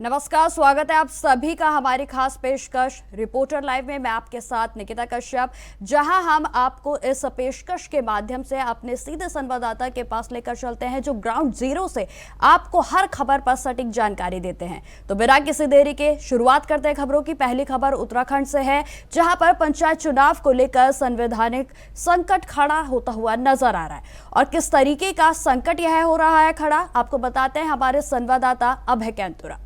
नमस्कार, स्वागत है आप सभी का हमारी खास पेशकश रिपोर्टर लाइव में। मैं आपके साथ निकिता कश्यप, जहां हम आपको इस पेशकश के माध्यम से अपने सीधे संवाददाता के पास लेकर चलते हैं, जो ग्राउंड जीरो से आपको हर खबर पर सटीक जानकारी देते हैं। तो बिना किसी देरी के शुरुआत करते हैं खबरों की। पहली खबर उत्तराखंड से है, जहां पर पंचायत चुनाव को लेकर संवैधानिक संकट खड़ा होता हुआ नजर आ रहा है। और किस तरीके का संकट यह हो रहा है खड़ा, आपको बताते हैं हमारे संवाददाता अभय कैंतुरा।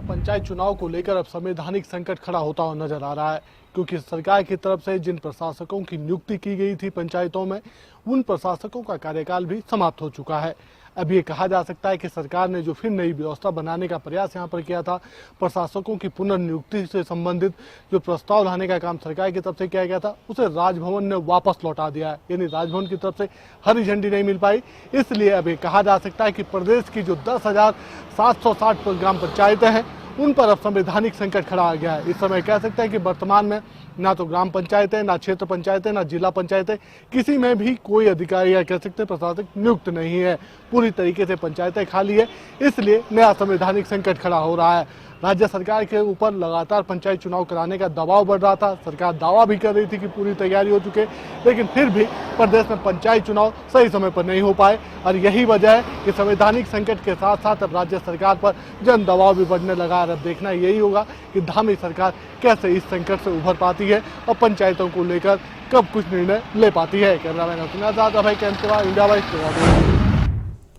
पंचायत चुनाव को लेकर अब संवैधानिक संकट खड़ा होता हुआ नजर आ रहा है, क्योंकि सरकार की तरफ से जिन प्रशासकों की नियुक्ति की गई थी पंचायतों में, उन प्रशासकों का कार्यकाल भी समाप्त हो चुका है। अब ये कहा जा सकता है कि सरकार ने जो फिर नई व्यवस्था बनाने का प्रयास यहाँ पर किया था, प्रशासकों की पुनर्नियुक्ति से संबंधित जो प्रस्ताव लाने का काम सरकार की तरफ से किया गया था, उसे राजभवन ने वापस लौटा दिया है। यानी राजभवन की तरफ से हरी झंडी नहीं मिल पाई। इसलिए अब ये कहा जा सकता है कि प्रदेश की जो 10,760 ग्राम पंचायतें हैं, उन पर अब संवैधानिक संकट खड़ा आ गया है। इस समय कह सकते हैं कि वर्तमान में ना तो ग्राम पंचायतें, ना क्षेत्र पंचायतें, ना जिला पंचायतें, किसी में भी कोई अधिकारी या कह सकते हैं प्रशासक नियुक्त नहीं है। पूरी तरीके से पंचायतें खाली है। इसलिए नया संवैधानिक संकट खड़ा हो रहा है। राज्य सरकार के ऊपर लगातार पंचायत चुनाव कराने का दबाव बढ़ रहा था। सरकार दावा भी कर रही थी कि पूरी तैयारी हो चुके, लेकिन फिर भी प्रदेश में पंचायत चुनाव सही समय पर नहीं हो पाए। और यही वजह है कि संवैधानिक संकट के साथ साथ अब राज्य सरकार पर जन दबाव भी बढ़ने लगा है। अब देखना यही होगा कि धामी सरकार कैसे इस संकट से उभर पाती है और पंचायतों को लेकर कब कुछ निर्णय ले पाती है। कैमरामैन अभय कैंतुरा, इंडिया वाइज।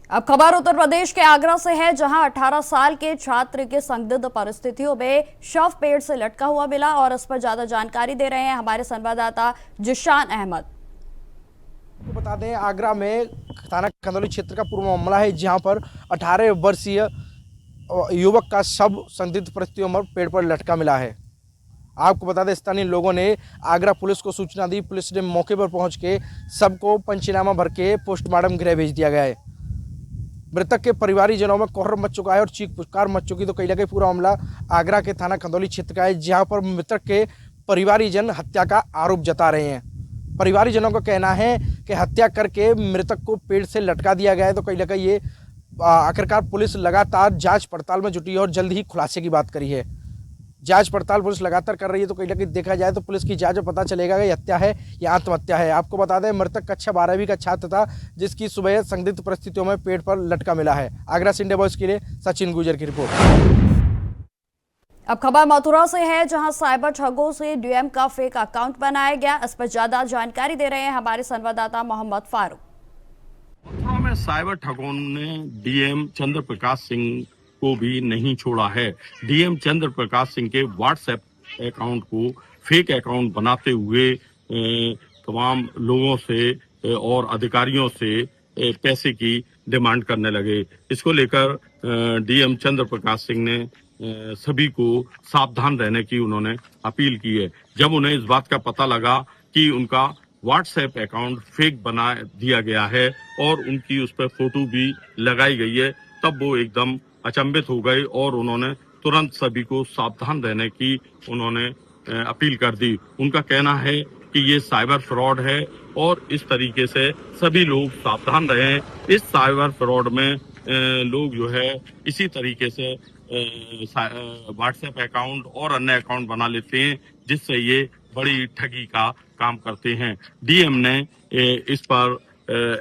अब खबर उत्तर प्रदेश के आगरा से है, जहां 18 साल के छात्र के संदिग्ध परिस्थितियों में शव पेड़ से लटका हुआ मिला। और इस पर ज्यादा जानकारी दे रहे हैं हमारे संवाददाता जिशान अहमद। तो बता दें, आगरा में थाना खंदौली क्षेत्र का पूर्व मामला है, जहां पर 18 वर्षीय युवक का शव संदिग्ध परिस्थितियों में पेड़ पर लटका मिला है। आपको बता दें, स्थानीय लोगों ने आगरा पुलिस को सूचना दी। पुलिस ने मौके पर पहुंच के शव को पंचनामा भर के पोस्टमार्टम गृह भेज दिया गया है। मृतक के परिवारीजनों में कोहर मच चुका है और चीख पुकार मच चुकी। तो कहीं ना कहीं पूरा मामला आगरा के थाना खंदौली क्षेत्र का है, जहां पर मृतक के परिवारीजन हत्या का आरोप जता रहे हैं। परिवारीजनों का कहना है कि हत्या करके मृतक को पेड़ से लटका दिया गया है। तो कहीं ना कहीं ये आखिरकार पुलिस लगातार जांच पड़ताल में जुटी है और जल्द ही खुलासे की बात करी है। जांच पड़ताल पुलिस लगातार कर रही है। तो कहीं ना कहीं देखा जाए तो पुलिस की जांच में पता चलेगा कि हत्या है या आत्महत्या है। आपको बता दें, मृतक कक्षा 12वीं का छात्र था, जिसकी सुबह संदिग्ध परिस्थितियों में पेड़ पर लटका मिला है। आगरा से इंडिया वॉइस के लिए सचिन गुजर की रिपोर्ट। अब खबर मथुरा से है, जहां साइबर ठगों से डीएम का फेक अकाउंट बनाया गया। इस पर ज्यादा जानकारी दे रहे हैं हमारे संवाददाता मोहम्मद फारूक। मथुरा में साइबर ठगों ने डीएम चंद्र प्रकाश सिंह को भी नहीं छोड़ा है। डीएम चंद्र प्रकाश सिंह के व्हाट्सएप अकाउंट को फेक अकाउंट बनाते हुए तमाम लोगों से और अधिकारियों से पैसे की डिमांड करने लगे। इसको लेकर डीएम चंद्र प्रकाश सिंह ने सभी को सावधान रहने की उन्होंने अपील की है। जब उन्हें इस बात का पता लगा कि उनका व्हाट्सएप अकाउंट फेक बना दिया गया है और उनकी उस पर फोटो भी लगाई गई है, तब वो एकदम अचंभित हो गए और उन्होंने तुरंत सभी को सावधान रहने की उन्होंने अपील कर दी। उनका कहना है कि ये साइबर फ्रॉड है और इस तरीके से सभी लोग सावधान रहें। इस साइबर फ्रॉड में लोग जो है इसी तरीके से व्हाट्सएप अकाउंट और अन्य अकाउंट बना लेते हैं, जिससे ये बड़ी ठगी का काम करते हैं। डीएम ने इस पर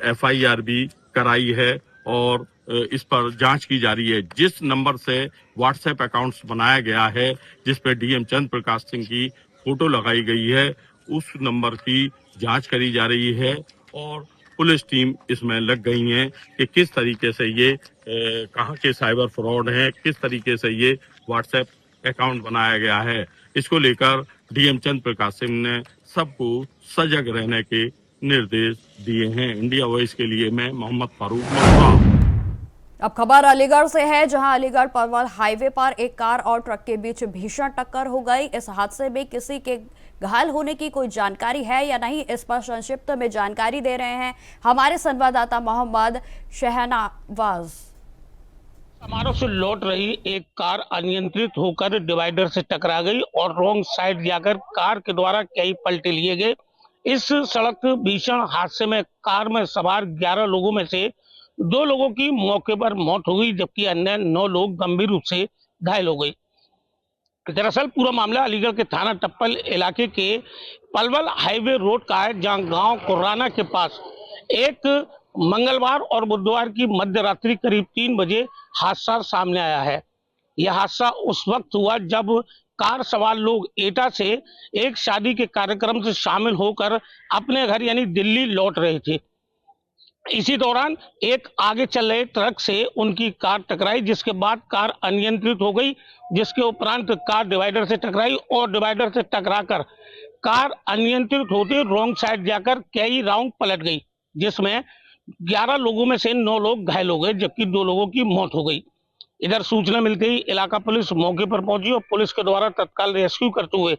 एफआईआर भी कराई है और इस पर जांच की जा रही है। जिस नंबर से व्हाट्सएप अकाउंट्स बनाया गया है, जिस पर डीएम चंद्र प्रकाश सिंह की फोटो लगाई गई है, उस नंबर की जांच करी जा रही है और पुलिस टीम इसमें लग गई है कि किस तरीके से ये कहाँ के साइबर फ्रॉड हैं, किस तरीके से ये व्हाट्सएप अकाउंट बनाया गया है। इसको लेकर डीएम चंद्र प्रकाश सिंह ने सबको सजग रहने के निर्देश दिए हैं। इंडिया वॉइस के लिए मैं मोहम्मद फारूक मथुरा। अब खबर अलीगढ़ से है, जहां अलीगढ़ पलवल हाईवे पर एक कार और ट्रक के बीच भीषण टक्कर हो गई। इस हादसे में किसी के घायल होने की कोई जानकारी है या नहीं, इस पर संक्षिप्त में जानकारी दे रहे हैं हमारे संवाददाता मोहम्मद शहनावाज। समारोह से लौट रही एक कार अनियंत्रित होकर डिवाइडर से टकरा गई और रॉन्ग साइड जाकर कार के द्वारा कई पलटे लिए गए। इस सड़क भीषण हादसे में कार में सवार 11 लोगों में से 2 लोगों की मौके पर मौत हो गई, जबकि अन्य 9 लोग गंभीर रूप से घायल हो गए। दरअसल पूरा मामला अलीगढ़ के थाना टप्पल इलाके के पलवल हाईवे रोड का है, जहां गांव कुर्राना के पास एक मंगलवार और बुधवार की मध्य रात्रि करीब 3 बजे हादसा सामने आया है। यह हादसा उस वक्त हुआ जब कार सवार लोग एटा से एक शादी के कार्यक्रम से शामिल होकर अपने घर यानी दिल्ली लौट रहे थे। इसी दौरान एक आगे चल रहे ट्रक से उनकी कार टकराई, जिसके बाद कार अनियंत्रित हो गई, जिसके उपरांत कार डिवाइडर से टकराई और डिवाइडर से टकराकर कार अनियंत्रित होते रॉन्ग साइड जाकर कई राउंड पलट गई, जिसमें 11 लोगों में से 9 लोग घायल हो गए, जबकि 2 लोगों की मौत हो गई। इधर सूचना मिलते ही इलाका पुलिस मौके पर पहुंची और पुलिस के द्वारा तत्काल रेस्क्यू करते हुए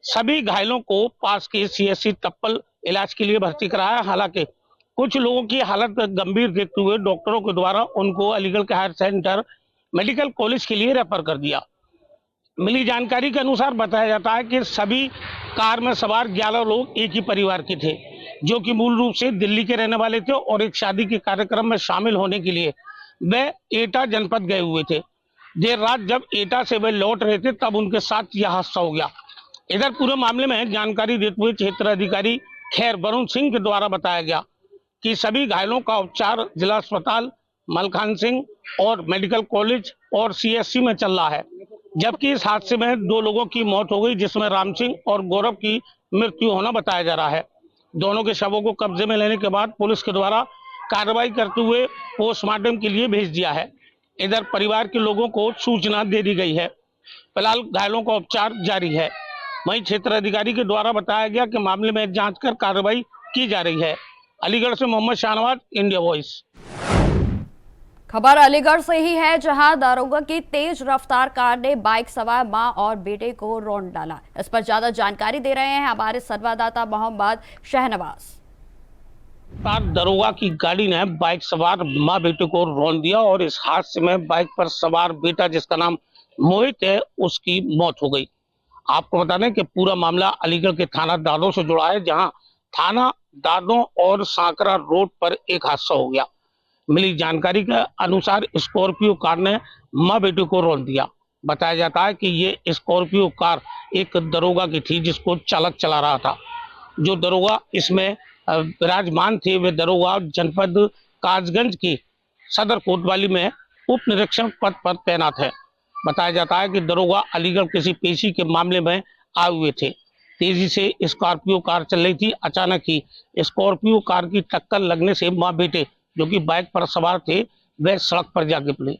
सभी घायलों को पास के सीएससी टप्पल इलाज के लिए भर्ती कराया। हालांकि कुछ लोगों की हालत गंभीर देखते हुए डॉक्टरों के द्वारा उनको अलीगढ़ के हायर सेंटर मेडिकल कॉलेज के लिए रेफर कर दिया। मिली जानकारी के अनुसार बताया जाता है कि सभी कार में सवार 11 लोग एक ही परिवार के थे, जो कि मूल रूप से दिल्ली के रहने वाले थे और एक शादी के कार्यक्रम में शामिल होने के लिए वे एटा जनपद गए हुए थे। देर रात जब एटा से वे लौट रहे थे तब उनके साथ यह हादसा हो गया। इधर पूरे मामले में जानकारी देते हुए क्षेत्र अधिकारी खैर वरुण सिंह के द्वारा बताया गया कि सभी घायलों का उपचार जिला अस्पताल मलखान सिंह और मेडिकल कॉलेज और सीएससी में चल रहा है, जबकि इस हादसे में 2 लोगों की मौत हो गई, जिसमें राम सिंह और गौरव की मृत्यु होना बताया जा रहा है। दोनों के शवों को कब्जे में लेने के बाद पुलिस के द्वारा कार्रवाई करते हुए पोस्टमार्टम के लिए भेज दिया है। इधर परिवार के लोगों को सूचना दे दी गई है। फिलहाल घायलों का उपचार जारी है। वहीं क्षेत्र अधिकारी के द्वारा बताया गया कि मामले में जांच कर कार्रवाई की जा रही है। अलीगढ़ से मोहम्मद शाहनवाज, इंडिया वॉइस। खबर अलीगढ़ से ही है, जहां दारोगा की तेज रफ्तार कार ने बाइक सवार मां और बेटे को रौंद डाला। इस पर ज्यादा जानकारी दे रहे हैं हमारे संवाददाता मोहम्मद शहनवाज। दरोगा की गाड़ी ने बाइक सवार मां बेटे को रौंद दिया और इस हादसे में बाइक पर सवार बेटा, जिसका नाम मोहित है, उसकी मौत हो गई। आपको बता दें कि पूरा मामला अलीगढ़ के थाना दादों से जुड़ा है, जहां थाना दादों और सांकरा रोड पर एक हादसा हो गया। मिली जानकारी के अनुसार स्कॉर्पियो कार ने मां बेटे को रौंद दिया। बताया जाता है कि ये स्कॉर्पियो कार एक दरोगा की थी, जिसको चालक चला रहा था। जो दरोगा इसमें विराजमान थे वे दरोगा जनपद कासगंज की सदर कोतवाली में उप निरीक्षक पद पर तैनात है। बताया जाता है कि दरोगा अलीगढ़ किसी पेशी के मामले में आए हुए थे। तेजी से स्कॉर्पियो कार चल रही थी। अचानक ही स्कॉर्पियो कार की टक्कर लगने से मां बेटे, जो कि बाइक पर सवार थे, वे सड़क पर जा गिरे।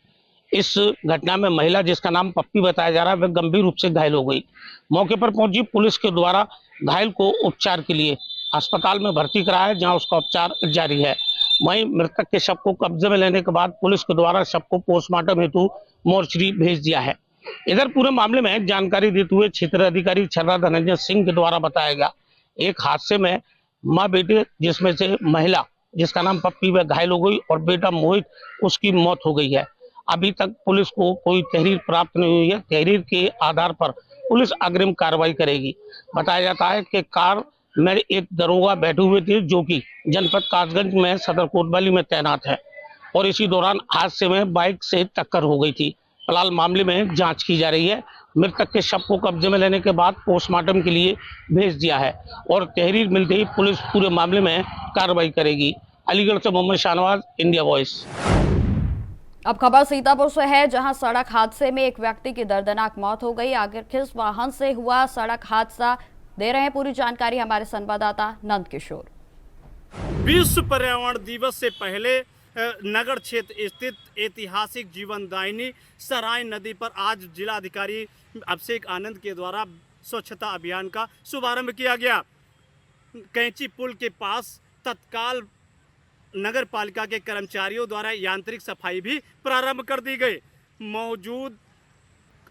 इस घटना में महिला, जिसका नाम पप्पी बताया जा रहा है, वह गंभीर रूप से घायल हो गई। मौके पर पहुंची पुलिस के द्वारा घायल को उपचार के लिए अस्पताल में भर्ती कराया, जहां उसका उपचार जारी है। वहीं मृतक के शव को कब्जे में लेने के बाद पुलिस के द्वारा शव को पोस्टमार्टम हेतु मोर्चरी भेज दिया है। इधर पूरे मामले में जानकारी देते हुए क्षेत्र अधिकारी छर्रा धनंजय सिंह के द्वारा बताया गया, एक हादसे में माँ बेटे, जिसमें से महिला, जिसका नाम पप्पी, वह घायल हो गई और बेटा मोहित, उसकी मौत हो गई है। अभी तक पुलिस को कोई तहरीर प्राप्त नहीं हुई है। तहरीर के आधार पर पुलिस अग्रिम कार्रवाई करेगी। बताया जाता है कि कार में एक दरोगा बैठे हुए थे, जो कि जनपद कासगंज में सदर कोतवाली में तैनात है, और इसी दौरान हादसे में बाइक से टक्कर हो गई थी। फिलहाल मामले में जांच की जा रही है। मृतक के शव को कब्जे में लेने के बाद पोस्टमार्टम के लिए भेज दिया है और तहरीर मिलते ही पुलिस पूरे मामले में कार्रवाई करेगी। अलीगढ़ से मोहम्मद शाहनवाज, इंडिया वॉइस। अब खबर सीतापुर से है, जहां सड़क हादसे में एक व्यक्ति की दर्दनाक मौत हो गई। आखिर किस वाहन से हुआ सड़क हादसा, दे रहे हैं पूरी जानकारी हमारे संवाददाता नंद किशोर। विश्व पर्यावरण दिवस से पहले नगर क्षेत्र स्थित ऐतिहासिक जीवनदायिनी सराय नदी पर आज जिलाधिकारी अभिषेक आनंद के द्वारा स्वच्छता अभियान का शुभारंभ किया गया। कैंची पुल के पास तत्काल नगर पालिका के कर्मचारियों द्वारा यांत्रिक सफाई भी प्रारंभ कर दी गई। मौजूद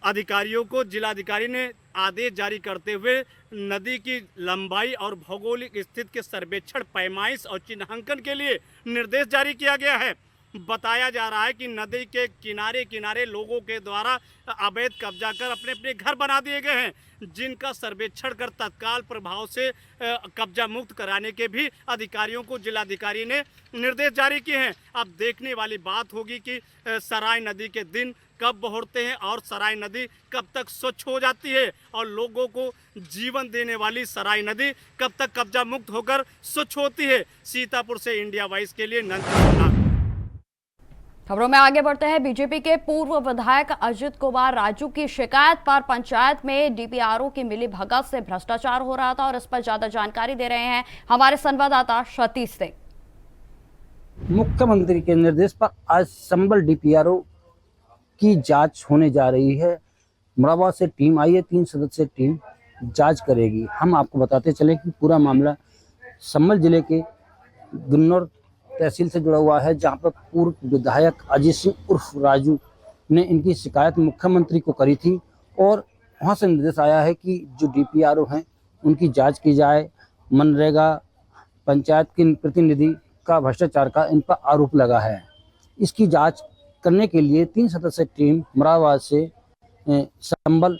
अधिकारियों को जिलाधिकारी ने आदेश जारी करते हुए नदी की लंबाई और भौगोलिक स्थिति के सर्वेक्षण, पैमाइश और चिन्हांकन के लिए निर्देश जारी किया गया है। बताया जा रहा है कि नदी के किनारे किनारे लोगों के द्वारा अवैध कब्जा कर अपने अपने घर बना दिए गए हैं, जिनका सर्वेक्षण कर तत्काल प्रभाव से कब्जा मुक्त कराने के भी अधिकारियों को जिलाधिकारी ने निर्देश जारी किए हैं। अब देखने वाली बात होगी कि सराय नदी के दिन कब बहुरते हैं और सराय नदी कब तक स्वच्छ हो जाती है और लोगों को जीवन देने वाली सराय नदी कब तक कब्जा मुक्त होकर स्वच्छ होती है। सीतापुर से इंडिया वॉइस के लिए नंद। खबरों में आगे बढ़ते हैं। बीजेपी के पूर्व विधायक अजित कुमार राजू की शिकायत पर पंचायत में डीपीआरओ की मिली भगत से भ्रष्टाचार हो रहा था और इस पर ज्यादा जानकारी दे रहे हैं हमारे संवाददाता सतीश सिंह। मुख्यमंत्री के निर्देश पर आज संबल डीपीआरओ की जांच होने जा रही है। मुराबाद से टीम आई है, 3 सदस्यीय टीम जांच करेगी। हम आपको बताते चले कि पूरा मामला संबल जिले के गुन्नौर तहसील से जुड़ा हुआ है, जहां पर पूर्व विधायक अजित सिंह उर्फ राजू ने इनकी शिकायत मुख्यमंत्री को करी थी और वहां से निर्देश आया है कि जो डीपीआरओ हैं उनकी जांच की जाए। मनरेगा पंचायत के प्रतिनिधि का भ्रष्टाचार का इन पर आरोप लगा है। इसकी जांच करने के लिए 3 सदस्यीय टीम मुरादाबाद से संबल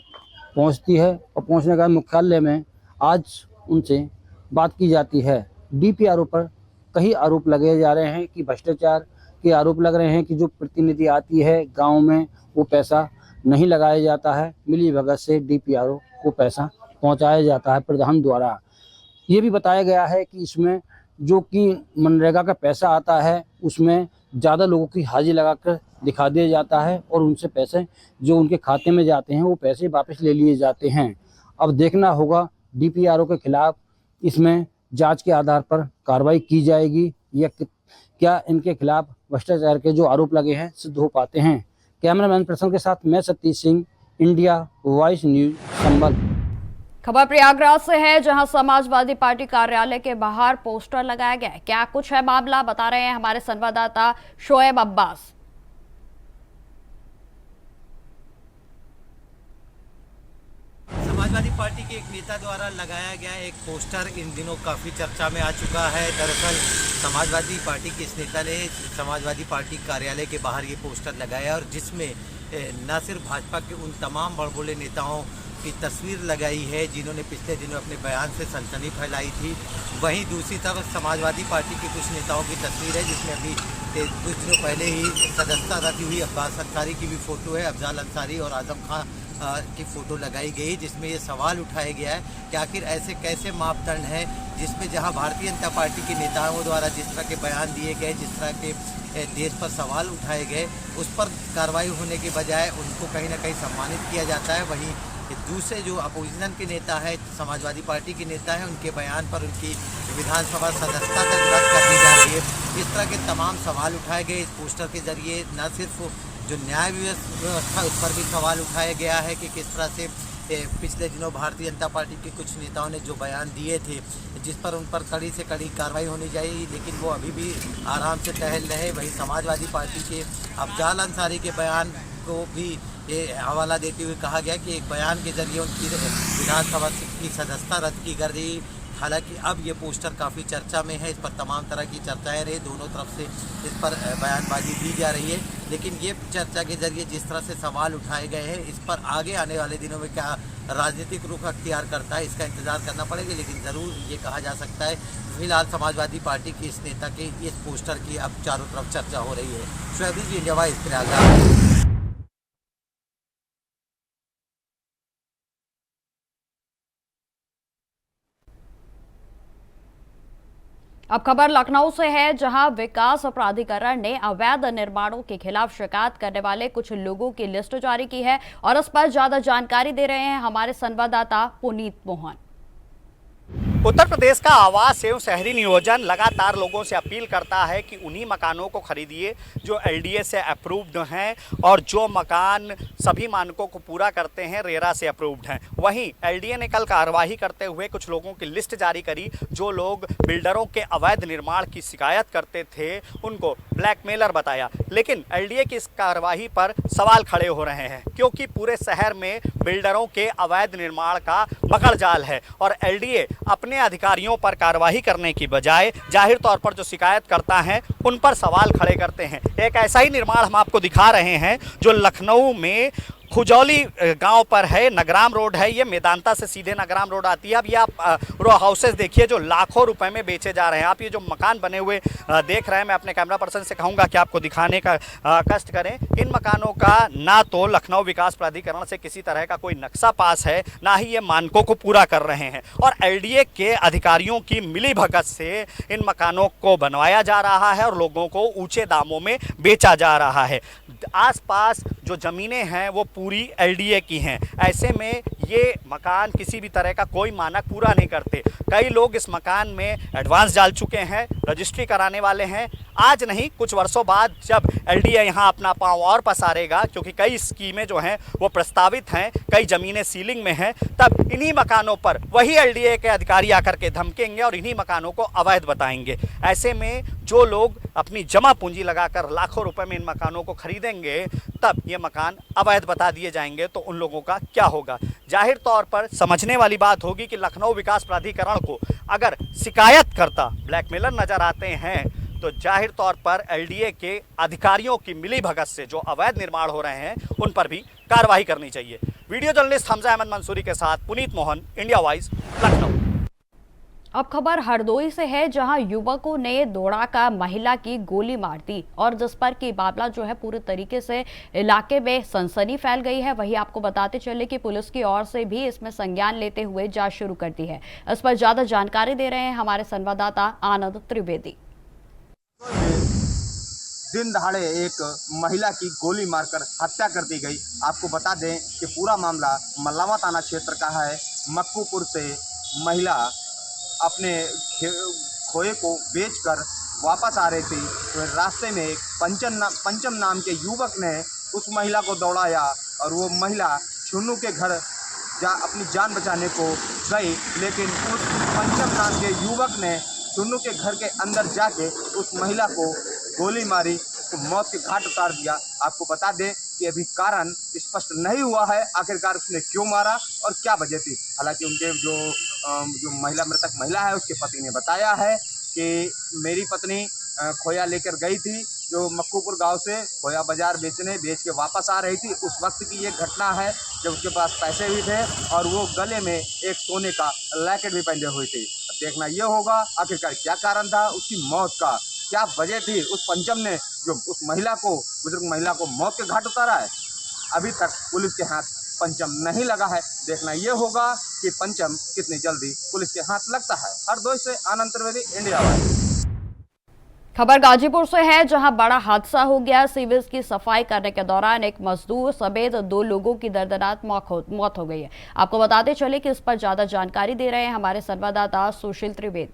पहुंचती है और पहुंचने का मुख्यालय में आज उनसे बात की जाती है। डीपीआरओ पर कई आरोप लगे जा रहे हैं कि भ्रष्टाचार के आरोप लग रहे हैं कि जो प्रतिनिधि आती है गांव में वो पैसा नहीं लगाया जाता है, मिली भगत से डीपीआरओ को पैसा पहुंचाया जाता है प्रधान द्वारा। ये भी बताया गया है कि इसमें जो कि मनरेगा का पैसा आता है उसमें ज़्यादा लोगों की हाजिरी लगाकर दिखा दिया जाता है और उनसे पैसे जो उनके खाते में जाते हैं वो पैसे वापस ले लिए जाते हैं। अब देखना होगा डीपीआरओ के खिलाफ इसमें जांच के आधार पर कार्रवाई की जाएगी या क्या इनके खिलाफ भ्रष्टाचार के जो आरोप लगे हैं सिद्ध हो पाते हैं। कैमरामैन प्रसन्न के साथ मैं Satish Singh, India Voice News Sambhal. खबर प्रयागराज से है, जहां समाजवादी पार्टी कार्यालय के बाहर पोस्टर लगाया गया है। क्या कुछ है मामला, बता रहे हैं हमारे संवाददाता शोएब अब्बास। समाजवादी पार्टी के एक नेता द्वारा लगाया गया एक पोस्टर इन दिनों काफ़ी चर्चा में आ चुका है। दरअसल समाजवादी पार्टी के इस नेता ने समाजवादी पार्टी कार्यालय के बाहर ये पोस्टर लगाया और जिसमें न सिर्फ भाजपा के उन तमाम बड़बोले नेताओं की तस्वीर लगाई है जिन्होंने पिछले दिनों अपने बयान से सनसनी फैलाई थी, वहीं दूसरी तरफ समाजवादी पार्टी के कुछ नेताओं की तस्वीर है जिसमें अभी कुछ दिनों पहले ही सदस्यता रद्द हुई अब्बास अंसारी की भी फ़ोटो है, अफजाल अंसारी और आजम खान की फ़ोटो लगाई गई, जिसमें ये सवाल उठाया गया है कि आखिर ऐसे कैसे मापदंड हैं जिसमें जहां भारतीय जनता पार्टी के नेताओं द्वारा जिस तरह के बयान दिए गए, जिस तरह के देश पर सवाल उठाए गए, उस पर कार्रवाई होने के बजाय उनको कहीं ना कहीं सम्मानित किया जाता है। वहीं दूसरे जो अपोजिशन के नेता है, समाजवादी पार्टी के नेता है, उनके बयान पर उनकी विधानसभा सदस्यता तक रद्द कर दी जा रही है। इस तरह के तमाम सवाल उठाए गए इस पोस्टर के जरिए। न सिर्फ जो न्याय व्यवस्था उस पर भी सवाल उठाया गया है कि किस तरह से पिछले दिनों भारतीय जनता पार्टी के कुछ नेताओं ने जो बयान दिए थे जिस पर उन पर कड़ी से कड़ी कार्रवाई होनी चाहिए, लेकिन वो अभी भी आराम से टहल रहे। वहीं समाजवादी पार्टी के अफजाल अंसारी के बयान को भी ये हवाला देते हुए कहा गया कि एक बयान के जरिए उनकी विधानसभा की सदस्यता रद्द की कर दी। हालांकि अब ये पोस्टर काफ़ी चर्चा में है, इस पर तमाम तरह की चर्चाएं रही, दोनों तरफ से इस पर बयानबाजी दी जा रही है, लेकिन ये चर्चा के जरिए जिस तरह से सवाल उठाए गए हैं इस पर आगे आने वाले दिनों में क्या राजनीतिक रुख अख्तियार करता है इसका इंतजार करना पड़ेगा। लेकिन ज़रूर ये कहा जा सकता है फिलहाल समाजवादी पार्टी के इस नेता के इस पोस्टर की अब चारों तरफ चर्चा हो रही है। Shoaib India voice Prayagraj. अब खबर लखनऊ से है, जहां विकास प्राधिकरण ने अवैध निर्माणों के खिलाफ शिकायत करने वाले कुछ लोगों की लिस्ट जारी की है और इस पर ज्यादा जानकारी दे रहे हैं हमारे संवाददाता पुनीत मोहन। उत्तर प्रदेश का आवास एवं शहरी नियोजन लगातार लोगों से अपील करता है कि उन्हीं मकानों को खरीदिए जो एलडीए से अप्रूव्ड हैं और जो मकान सभी मानकों को पूरा करते हैं, रेरा से अप्रूव्ड हैं। वहीं एलडीए ने कल कार्यवाही करते हुए कुछ लोगों की लिस्ट जारी करी जो लोग बिल्डरों के अवैध निर्माण की शिकायत करते थे, उनको ब्लैकमेलर बताया। लेकिन एलडीए की इस कार्यवाही पर सवाल खड़े हो रहे हैं क्योंकि पूरे शहर में बिल्डरों के अवैध निर्माण का मकड़ जाल है और एलडीए अपने अधिकारियों पर कार्रवाई करने की बजाय जाहिर तौर पर जो शिकायत करता है उन पर सवाल खड़े करते हैं। एक ऐसा ही निर्माण हम आपको दिखा रहे हैं जो लखनऊ में खुजौली गांव पर है। नगराम रोड है, ये मेदांता से सीधे नगराम रोड आती है। अब ये आप रो हाउसेस देखिए जो लाखों रुपए में बेचे जा रहे हैं। आप ये जो मकान बने हुए देख रहे हैं, मैं अपने कैमरा पर्सन से कहूँगा कि आपको दिखाने का कष्ट करें। इन मकानों का ना तो लखनऊ विकास प्राधिकरण से किसी तरह का कोई नक्शा पास है, ना ही ये मानकों को पूरा कर रहे हैं और एलडीए के अधिकारियों की मिलीभगत से इन मकानों को बनवाया जा रहा है और लोगों को ऊंचे दामों में बेचा जा रहा है। आसपास जो ज़मीनें हैं वो पूरी एलडीए की हैं। ऐसे में ये मकान किसी भी तरह का कोई मानक पूरा नहीं करते। कई लोग इस मकान में एडवांस डाल चुके हैं, रजिस्ट्री कराने वाले हैं। आज नहीं, कुछ वर्षों बाद जब एलडीए यहाँ अपना पांव और पसारेगा, क्योंकि कई स्कीमें जो हैं वो प्रस्तावित हैं, कई ज़मीनें सीलिंग में हैं, तब इन्हीं मकानों पर वही एलडीए के अधिकारी आकर के धमकेंगे और इन्हीं मकानों को अवैध बताएंगे। ऐसे में जो लोग अपनी जमा पूंजी लगाकर लाखों रुपए में इन मकानों को खरीदेंगे, तब ये मकान अवैध बता दिए जाएंगे तो उन लोगों का क्या होगा। जाहिर तौर पर समझने वाली बात होगी कि लखनऊ विकास प्राधिकरण को अगर शिकायतकर्ता ब्लैकमेलर नजर आते हैं तो जाहिर तौर पर एलडीए के अधिकारियों की मिलीभगत से जो अवैध निर्माण हो रहे हैं उन पर भी कार्रवाई करनी चाहिए। वीडियो जर्नलिस्ट हमजा अहमद मंसूरी के साथ पुनीत मोहन, इंडिया वॉइस, लखनऊ। अब खबर हरदोई से है, जहां युवकों ने दौड़ाकर महिला की गोली मार दी और जिस पर की मामला जो है पूरे तरीके से इलाके में सनसनी फैल गई है। वहीं आपको बताते चले कि पुलिस की ओर से भी इसमें संज्ञान लेते हुए जांच शुरू कर दी है। इस पर ज्यादा जानकारी दे रहे हैं हमारे संवाददाता आनंद त्रिवेदी। दिन दहाड़े एक महिला की गोली मारकर हत्या कर दी गई। आपको बता दें कि पूरा मामला मल्लावा थाना क्षेत्र का है। मक्कूपुर से महिला अपने खोए को बेचकर वापस आ रही थी तो रास्ते में एक पंचम नाम के युवक ने उस महिला को दौड़ाया और वो महिला छुन्नू के घर अपनी जान बचाने को गई, लेकिन उस पंचम नाम के युवक ने छुन्नू के घर के अंदर जाके उस महिला को गोली मारी तो मौत के घाट उतार दिया। आपको बता दें कि अभी कारण स्पष्ट नहीं हुआ है, आखिरकार उसने क्यों मारा और क्या वजह थी। हालांकि उनके जो मृतक महिला है उसके पति ने बताया है कि मेरी पत्नी खोया लेकर गई थी जो मक्कूपुर गांव से खोया बाजार बेच के वापस आ रही थी। उस वक्त की ये घटना है जब उसके पास पैसे भी थे और वो गले में एक सोने का लैकेट भी पहने हुए थे। देखना ये होगा आखिरकार क्या कारण था उसकी मौत का, क्या वजह थी उस पंचम ने जो उस बुजुर्ग महिला को मौत के घाट उतारा है। अभी तक पुलिस के हाथ पंचम नहीं लगा है। देखना ये होगा कि पंचम कितनी जल्दी पुलिस के हाथ लगता है। हरदोई से आनंद त्रिवेदी, इंडिया वॉइस। खबर गाजीपुर से है, जहां बड़ा हादसा हो गया। सीवेज की सफाई करने के दौरान एक मजदूर समेत 2 लोगों की दर्दनाक मौत हो गई है। आपको बताते चले कि इस पर ज्यादा जानकारी दे रहे हैं हमारे संवाददाता सुशील त्रिवेदी।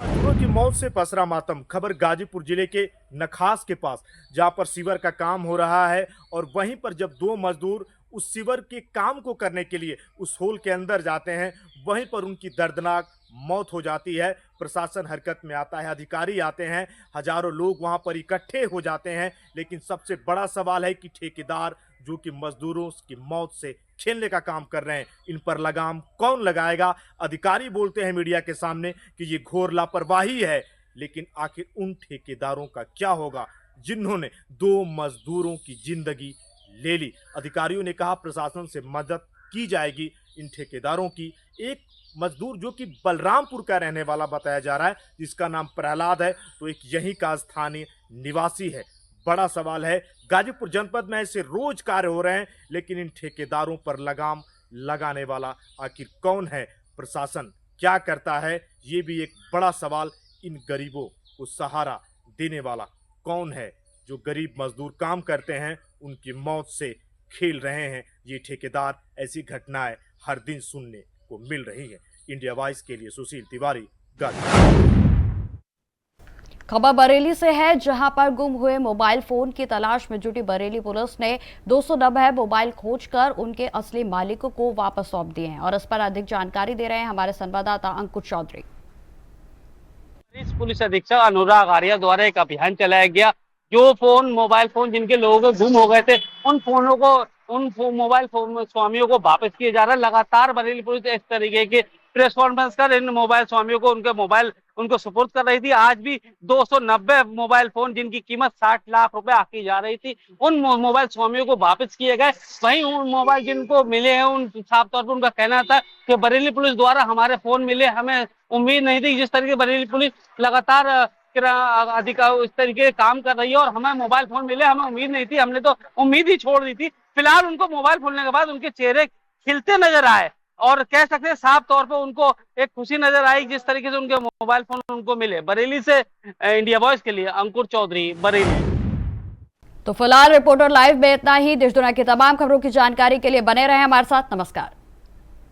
मजदूरों की मौत से पसरा मातम। खबर गाजीपुर जिले के नखास के पास, जहां पर सीवर का काम हो रहा है और वहीं पर जब 2 मजदूर उस सीवर के काम को करने के लिए उस होल के अंदर जाते हैं, वहीं पर उनकी दर्दनाक मौत हो जाती है। प्रशासन हरकत में आता है, अधिकारी आते हैं, हजारों लोग वहां पर इकट्ठे हो जाते हैं। लेकिन सबसे बड़ा सवाल है कि ठेकेदार जो कि मजदूरों की मौत से खेलने का काम कर रहे हैं, इन पर लगाम कौन लगाएगा। अधिकारी बोलते हैं मीडिया के सामने कि ये घोर लापरवाही है, लेकिन आखिर उन ठेकेदारों का क्या होगा जिन्होंने 2 मजदूरों की जिंदगी ले ली। अधिकारियों ने कहा प्रशासन से मदद की जाएगी इन ठेकेदारों की। एक मजदूर जो कि बलरामपुर का रहने वाला बताया जा रहा है, जिसका नाम प्रहलाद है, तो एक यहीं का स्थानीय निवासी है। बड़ा सवाल है, गाजीपुर जनपद में ऐसे रोज कार्य हो रहे हैं, लेकिन इन ठेकेदारों पर लगाम लगाने वाला आखिर कौन है। प्रशासन क्या करता है, ये भी एक बड़ा सवाल। इन गरीबों को सहारा देने वाला कौन है। जो गरीब मजदूर काम करते हैं उनकी मौत से खेल रहे हैं ये ठेकेदार। ऐसी घटनाएं हर दिन सुनने को मिल रही है। इंडिया वॉइस के लिए सुशील तिवारी, गाजीपुर। खबर बरेली से है, जहां पर गुम हुए मोबाइल फोन की तलाश में जुटी बरेली पुलिस ने 290 मोबाइल खोजकर उनके असली मालिकों को वापस सौंप दिए हैं और इस पर अधिक जानकारी दे रहे हैं हमारे संवाददाता अंकुश चौधरी। पुलिस अधीक्षक अनुराग आर्या द्वारा एक अभियान चलाया गया। जो मोबाइल फोन जिनके लोगों गुम हो गए थे, उन फोनों को उन मोबाइल फोन स्वामियों को वापस किए जा रहे हैं। लगातार बरेली पुलिस इस तरीके के प्रेस कॉन्फ्रेंस कर इन मोबाइल स्वामियों को उनके मोबाइल उनको सुपुर्द कर रही थी। आज भी 290 मोबाइल फोन जिनकी कीमत 60 लाख रुपए आकी जा रही थी, उन मोबाइल स्वामियों को वापस किए गए। वहीं उन मोबाइल जिनको मिले हैं उन साफ तौर पर उनका कहना था कि बरेली पुलिस द्वारा हमारे फोन मिले, हमें उम्मीद नहीं थी। जिस तरीके बरेली पुलिस लगातार अधिकार इस तरीके के काम कर रही है और हमें मोबाइल फोन मिले, हमें उम्मीद नहीं थी, हमने तो उम्मीद ही छोड़ दी थी। फिलहाल उनको मोबाइल खोलने के बाद उनके चेहरे खिलते नजर आए और कह सकते हैं साफ तौर पे उनको एक खुशी नजर आई जिस तरीके से उनके मोबाइल फोन उनको मिले। बरेली से इंडिया वॉइस के लिए अंकुर चौधरी, बरेली। तो फिलहाल रिपोर्टर लाइव में इतना ही। देश दुनिया की तमाम खबरों की जानकारी के लिए बने रहें हमारे साथ। नमस्कार।